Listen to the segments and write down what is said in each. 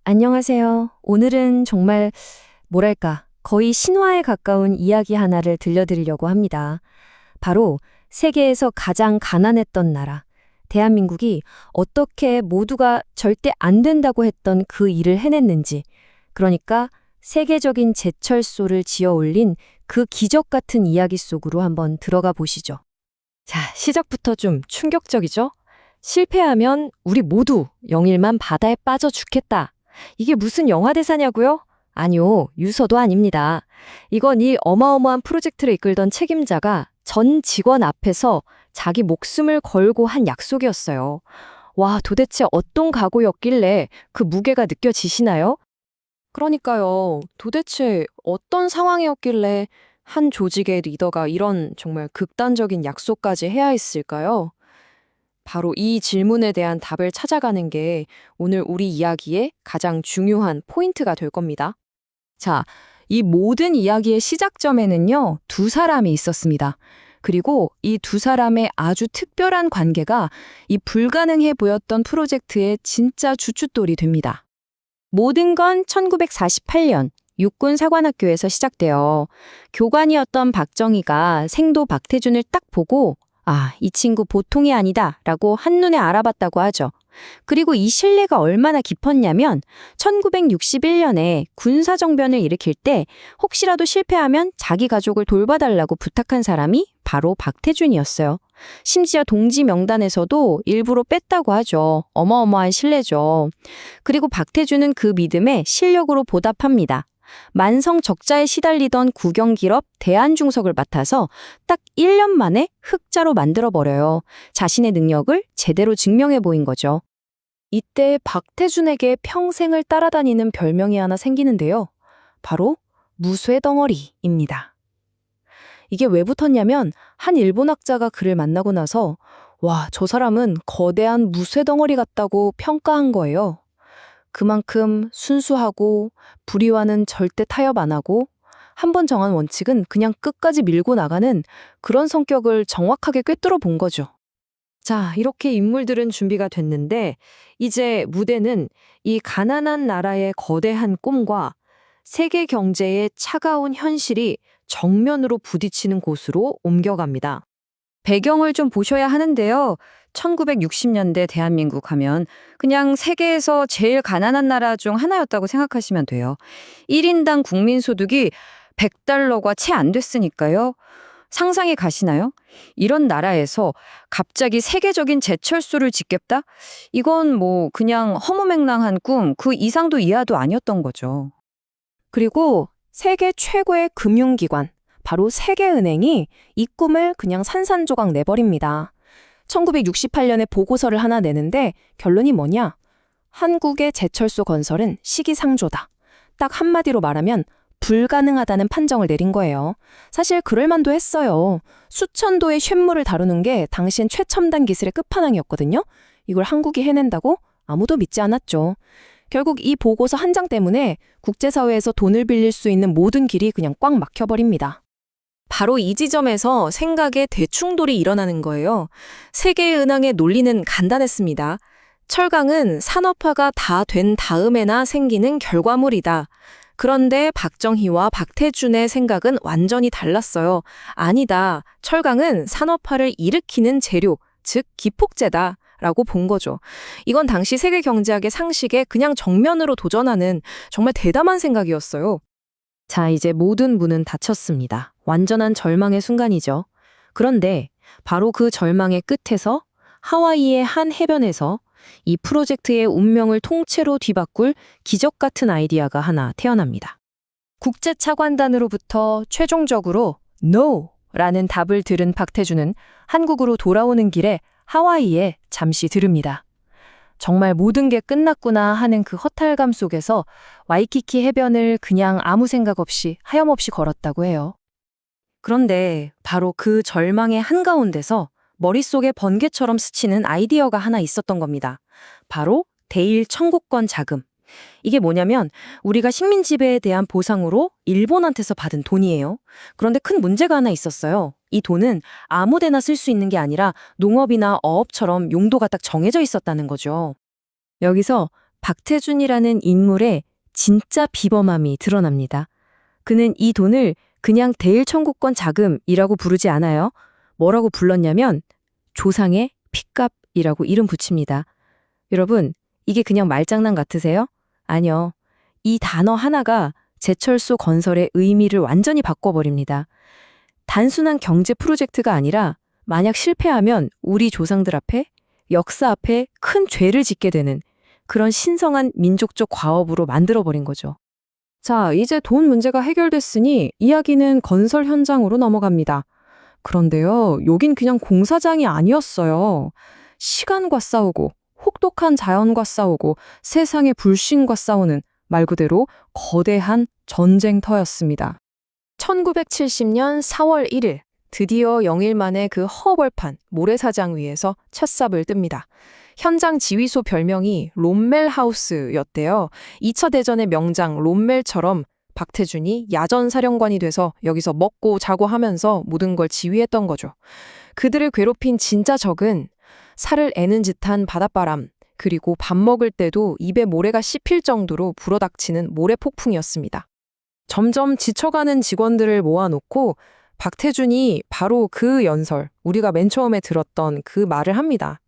안녕하세요. 오늘은 정말 뭐랄까, 거의 신화에 가까운 이야기 하나를 들려드리려고 합니다. 바로 세계에서 가장 가난했던 나라, 대한민국이 어떻게 모두가 절대 안 된다고 했던 그 일을 해냈는지, 그러니까 세계적인 제철소를 지어 올린 그 기적 같은 이야기 속으로 한번 들어가 보시죠. 자, 시작부터 좀 충격적이죠? 실패하면 우리 모두 영일만 바다에 빠져 죽겠다. 이게 무슨 영화 대사냐고요? 아니요, 유서도 아닙니다. 이건 이 어마어마한 프로젝트를 이끌던 책임자가 전 직원 앞에서 자기 목숨을 걸고 한 약속이었어요. 와, 도대체 어떤 각오였길래 그 무게가 느껴지시나요? 그러니까요. 도대체 어떤 상황이었길래 한 조직의 리더가 이런 정말 극단적인 약속까지 해야 했을까요? 바로 이 질문에 대한 답을 찾아가는 게 오늘 우리 이야기의 가장 중요한 포인트가 될 겁니다. 자, 이 모든 이야기의 시작점에는요, 두 사람이 있었습니다. 그리고 이 두 사람의 아주 특별한 관계가 이 불가능해 보였던 프로젝트의 진짜 주춧돌이 됩니다. 모든 건 1948년 육군 사관학교에서 시작돼요. 교관이었던 박정희가 생도 박태준을 딱 보고 이 친구 보통이 아니다 라고 한눈에 알아봤다고 하죠. 그리고 이 신뢰가 얼마나 깊었냐면 1961년에 군사정변을 일으킬 때 혹시라도 실패하면 자기 가족을 돌봐달라고 부탁한 사람이 바로 박태준이었어요. 심지어 동지 명단에서도 일부러 뺐다고 하죠. 어마어마한 신뢰죠. 그리고 박태준은 그 믿음에 실력으로 보답합니다. 만성 적자에 시달리던 국영기업 대한중석을 맡아서 딱 1년 만에 흑자로 만들어버려요. 자신의 능력을 제대로 증명해 보인 거죠. 이때 박태준에게 평생을 따라다니는 별명이 하나 생기는데요. 바로 무쇠덩어리입니다. 이게 왜 붙었냐면 한 일본학자가 그를 만나고 나서 와, 저 사람은 거대한 무쇠덩어리 같다고 평가한 거예요. 그만큼 순수하고 불의와는 절대 타협 안 하고 한 번 정한 원칙은 그냥 끝까지 밀고 나가는 그런 성격을 정확하게 꿰뚫어 본 거죠. 자, 이렇게 인물들은 준비가 됐는데 이제 무대는 이 가난한 나라의 거대한 꿈과 세계 경제의 차가운 현실이 정면으로 부딪히는 곳으로 옮겨갑니다. 배경을 좀 보셔야 하는데요. 1960년대 대한민국 하면 그냥 세계에서 제일 가난한 나라 중 하나였다고 생각하시면 돼요. 1인당 국민소득이 100달러가 채 안 됐으니까요. 상상이 가시나요? 이런 나라에서 갑자기 세계적인 제철소를 짓겠다? 이건 뭐 그냥 허무맹랑한 꿈, 그 이상도 이하도 아니었던 거죠. 그리고 세계 최고의 금융기관, 바로 세계은행이 이 꿈을 그냥 산산조각 내버립니다. 1968년에 보고서를 하나 내는데 결론이 뭐냐? 한국의 제철소 건설은 시기상조다. 딱 한마디로 말하면 불가능하다는 판정을 내린 거예요. 사실 그럴 만도 했어요. 수천 도의 쇳물을 다루는 게 당시엔 최첨단 기술의 끝판왕이었거든요. 이걸 한국이 해낸다고? 아무도 믿지 않았죠. 결국 이 보고서 한 장 때문에 국제사회에서 돈을 빌릴 수 있는 모든 길이 그냥 꽉 막혀버립니다. 바로 이 지점에서 생각의 대충돌이 일어나는 거예요. 세계은행의 논리는 간단했습니다. 철강은 산업화가 다 된 다음에나 생기는 결과물이다. 그런데 박정희와 박태준의 생각은 완전히 달랐어요. 아니다. 철강은 산업화를 일으키는 재료, 즉 기폭제다. 라고 본 거죠. 이건 당시 세계 경제학의 상식에 그냥 정면으로 도전하는 정말 대담한 생각이었어요. 자, 이제 모든 문은 닫혔습니다. 완전한 절망의 순간이죠. 그런데 바로 그 절망의 끝에서 하와이의 한 해변에서 이 프로젝트의 운명을 통째로 뒤바꿀 기적 같은 아이디어가 하나 태어납니다. 국제차관단으로부터 최종적으로 No! 라는 답을 들은 박태준은 한국으로 돌아오는 길에 하와이에 잠시 들릅니다. 정말 모든 게 끝났구나 하는 그 허탈감 속에서 와이키키 해변을 그냥 아무 생각 없이 하염없이 걸었다고 해요. 그런데 바로 그 절망의 한가운데서 머릿속에 번개처럼 스치는 아이디어가 하나 있었던 겁니다. 바로 대일 청구권 자금. 이게 뭐냐면 우리가 식민 지배에 대한 보상으로 일본한테서 받은 돈이에요. 그런데 큰 문제가 하나 있었어요. 이 돈은 아무 데나 쓸 수 있는 게 아니라 농업이나 어업처럼 용도가 딱 정해져 있었다는 거죠. 여기서 박태준이라는 인물의 진짜 비범함이 드러납니다. 그는 이 돈을 그냥 대일청구권 자금이라고 부르지 않아요. 뭐라고 불렀냐면 조상의 핏값이라고 이름 붙입니다. 여러분, 이게 그냥 말장난 같으세요? 아니요. 이 단어 하나가 제철소 건설의 의미를 완전히 바꿔버립니다. 단순한 경제 프로젝트가 아니라 만약 실패하면 우리 조상들 앞에, 역사 앞에 큰 죄를 짓게 되는 그런 신성한 민족적 과업으로 만들어버린 거죠. 자, 이제 돈 문제가 해결됐으니 이야기는 건설 현장으로 넘어갑니다. 그런데요, 여긴 그냥 공사장이 아니었어요. 시간과 싸우고, 혹독한 자연과 싸우고, 세상의 불신과 싸우는 말 그대로 거대한 전쟁터였습니다. 1970년 4월 1일, 드디어 영일 만에 그 허벌판 모래사장 위에서 첫 삽을 뜹니다. 현장 지휘소 별명이 롬멜하우스였대요. 2차 대전의 명장 롬멜처럼 박태준이 야전 사령관이 돼서 여기서 먹고 자고 하면서 모든 걸 지휘했던 거죠. 그들을 괴롭힌 진짜 적은 살을 애는 듯한 바닷바람, 그리고 밥 먹을 때도 입에 모래가 씹힐 정도로 불어닥치는 모래폭풍이었습니다. 점점 지쳐가는 직원들을 모아놓고 박태준이 바로 그 연설, 우리가 맨 처음에 들었던 그 말을 합니다.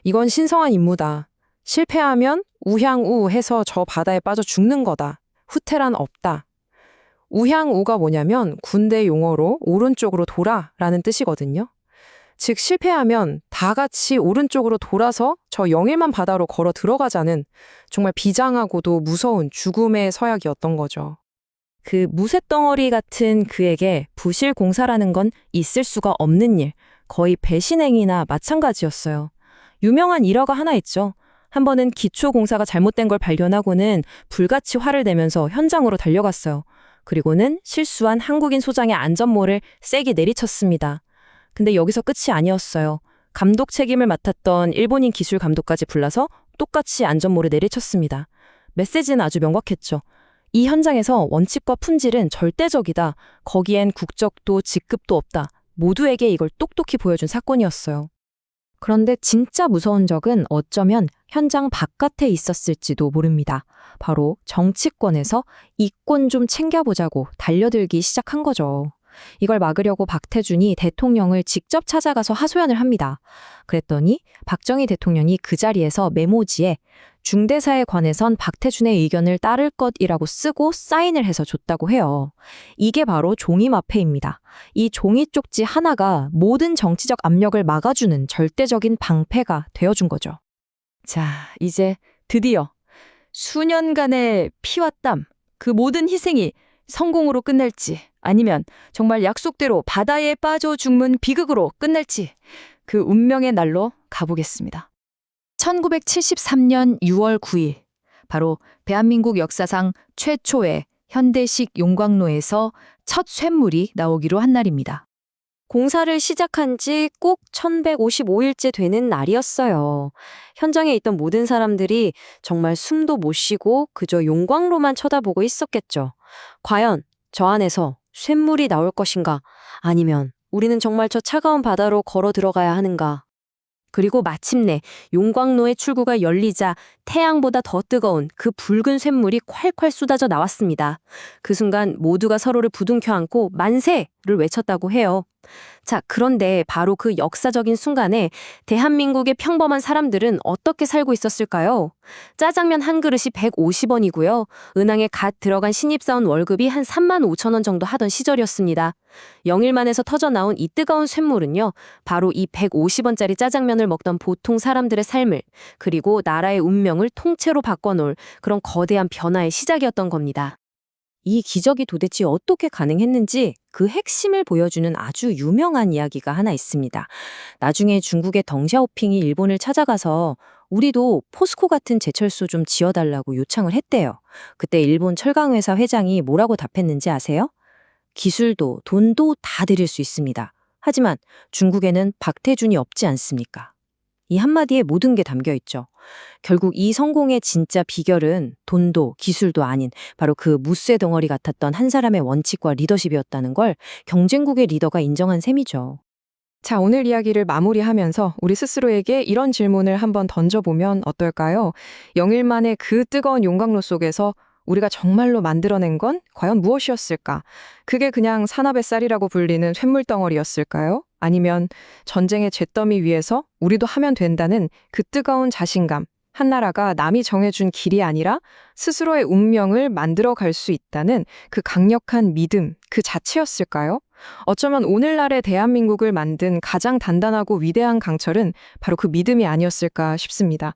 이건 신성한 임무다. 실패하면 우향우 해서 저 바다에 빠져 죽는 거다. 후퇴란 없다. 우향우가 뭐냐면 군대 용어로 오른쪽으로 돌아라는 뜻이거든요. 즉 실패하면 다 같이 오른쪽으로 돌아서 저 영일만 바다로 걸어 들어가자는 정말 비장하고도 무서운 죽음의 서약이었던 거죠. 그 무쇠덩어리 같은 그에게 부실 공사라는 건 있을 수가 없는 일, 거의 배신행위나 마찬가지였어요. 유명한 일화가 하나 있죠. 한 번은 기초공사가 잘못된 걸 발견하고는 불같이 화를 내면서 현장으로 달려갔어요. 그리고는 실수한 한국인 소장의 안전모를 세게 내리쳤습니다. 근데 여기서 끝이 아니었어요. 감독 책임을 맡았던 일본인 기술 감독까지 불러서 똑같이 안전모를 내리쳤습니다. 메시지는 아주 명확했죠. 이 현장에서 원칙과 품질은 절대적이다. 거기엔 국적도 직급도 없다. 모두에게 이걸 똑똑히 보여준 사건이었어요. 그런데 진짜 무서운 적은 어쩌면 현장 바깥에 있었을지도 모릅니다. 바로 정치권에서 이권 좀 챙겨보자고 달려들기 시작한 거죠. 이걸 막으려고 박태준이 대통령을 직접 찾아가서 하소연을 합니다. 그랬더니 박정희 대통령이 그 자리에서 메모지에 중대사에 관해선 박태준의 의견을 따를 것이라고 쓰고 사인을 해서 줬다고 해요. 이게 바로 종이마패입니다. 이 종이 쪽지 하나가 모든 정치적 압력을 막아주는 절대적인 방패가 되어준 거죠. 자, 이제 드디어 수년간의 피와 땀, 그 모든 희생이 성공으로 끝날지 아니면 정말 약속대로 바다에 빠져 죽는 비극으로 끝날지 그 운명의 날로 가보겠습니다. 1973년 6월 9일, 바로 대한민국 역사상 최초의 현대식 용광로에서 첫 쇳물이 나오기로 한 날입니다. 공사를 시작한 지 꼭 1155일째 되는 날이었어요. 현장에 있던 모든 사람들이 정말 숨도 못 쉬고 그저 용광로만 쳐다보고 있었겠죠. 과연 저 안에서 쇳물이 나올 것인가? 아니면 우리는 정말 저 차가운 바다로 걸어 들어가야 하는가? 그리고 마침내 용광로의 출구가 열리자 태양보다 더 뜨거운 그 붉은 쇳물이 콸콸 쏟아져 나왔습니다. 그 순간 모두가 서로를 부둥켜 안고 만세를 외쳤다고 해요. 자, 그런데 바로 그 역사적인 순간에 대한민국의 평범한 사람들은 어떻게 살고 있었을까요? 짜장면 한 그릇이 150원이고요. 은행에 갓 들어간 신입사원 월급이 한 3만 5천 원 정도 하던 시절이었습니다. 영일만에서 터져나온 이 뜨거운 쇳물은요, 바로 이 150원짜리 짜장면을 먹던 보통 사람들의 삶을, 그리고 나라의 운명을 통째로 바꿔놓을 그런 거대한 변화의 시작이었던 겁니다. 이 기적이 도대체 어떻게 가능했는지 그 핵심을 보여주는 아주 유명한 이야기가 하나 있습니다. 나중에 중국의 덩샤오핑이 일본을 찾아가서 우리도 포스코 같은 제철소 좀 지어달라고 요청을 했대요. 그때 일본 철강회사 회장이 뭐라고 답했는지 아세요? 기술도 돈도 다 드릴 수 있습니다. 하지만 중국에는 박태준이 없지 않습니까? 이 한마디에 모든 게 담겨 있죠. 결국 이 성공의 진짜 비결은 돈도 기술도 아닌 바로 그 무쇠 덩어리 같았던 한 사람의 원칙과 리더십이었다는 걸 경쟁국의 리더가 인정한 셈이죠. 자, 오늘 이야기를 마무리하면서 우리 스스로에게 이런 질문을 한번 던져보면 어떨까요? 영일만의 그 뜨거운 용광로 속에서 우리가 정말로 만들어낸 건 과연 무엇이었을까? 그게 그냥 산업의 쌀이라고 불리는 쇳물덩어리였을까요? 아니면 전쟁의 잿더미 위에서 우리도 하면 된다는 그 뜨거운 자신감, 한나라가 남이 정해준 길이 아니라 스스로의 운명을 만들어 갈 수 있다는 그 강력한 믿음, 그 자체였을까요? 어쩌면 오늘날의 대한민국을 만든 가장 단단하고 위대한 강철은 바로 그 믿음이 아니었을까 싶습니다.